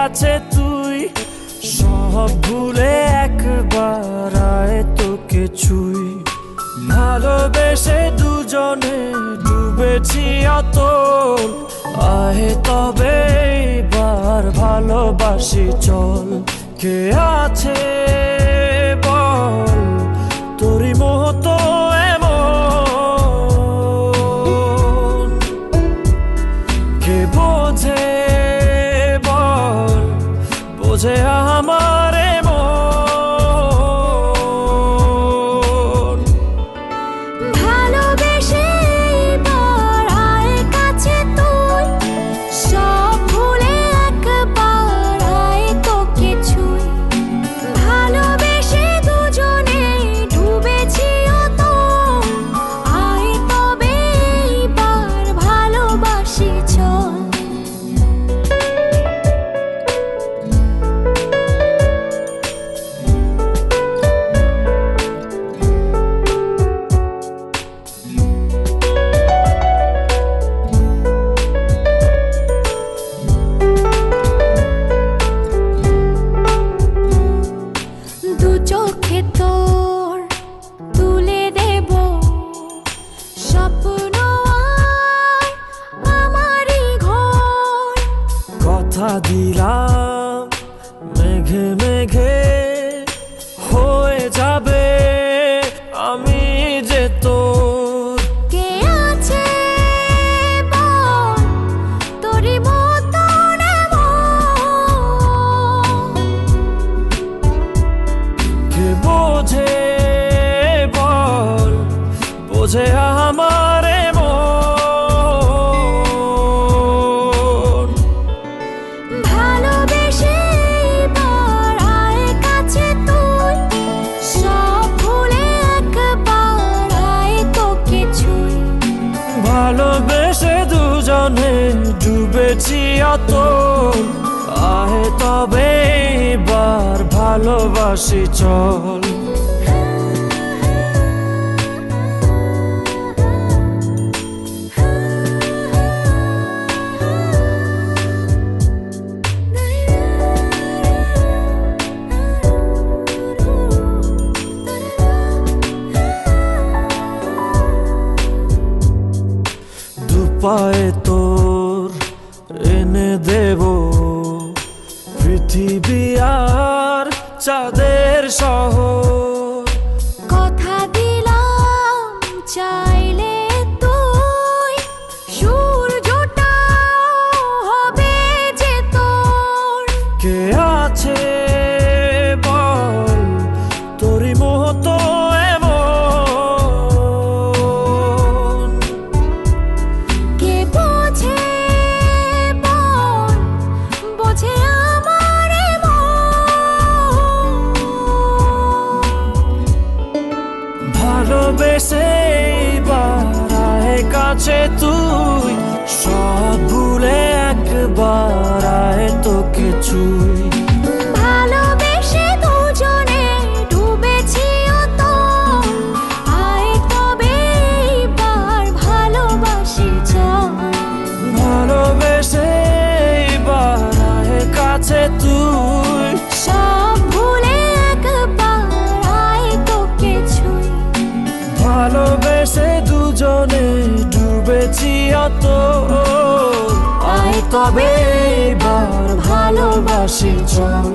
কাছে তুই, সব ভুলে একবার আয় তোকে ছুই। ভালোবেসে দুজনে ডুবেছি অতল, আয় তবে এবার ভালোবাসি চল। কে আছে বল তোরই মতো এমন, কে বোঝে বল বোঝে আমার মন। ভালোবেসে এবার আয় কাছে তুই, সব ভুলে একবার আয় তোকে ছুই। ভালোবেসে দুজনে ডুবেছি অতল, আয় তবে এবার ভালোবাসি চল। দু চোখে তোর তুলে দেব স্বপ্ন আর আমারই ঘর। কথা দিলাম মেঘে মেঘে হয়ে যাবে আমি যে তোর। কে আছে বল তোরই মতন এমন, কে বোঝে বল বোঝে আমার মন। ভালোবেসে এবার আয় কাছে তুই, সব ভুলে একবার আয় তোকে ছুই। ভালোবেসে দুজনে ডুবেছি অতল, আয় তবে এবার ভালোবাসি চল। দুপায়ে তোর এনে দেব পৃথিবী আর চাঁদের শহর। কথা দিলাম চাইলে তুই সূর্যটাও হবে যে তোর। কে আছে বল তোরই মতো এমন, কে বোঝে বল বোঝে আমার মন। ভালোবেসে এবার আয় কাছে তুই, সব ভুলে একবার আয় তোকে ছুই। ভালোবেসে দুজনে ডুবেছি অতল, আয় তবে এবার ভালোবাসি চল। ভালোবেসে এবার আয় কাছে তুই, সব ভুলে একবার আয় তোকে ছুই। ভালোবেসে দুজনে ডুবেছি অতল, আয় তবে এবার ভালোবাসি চল।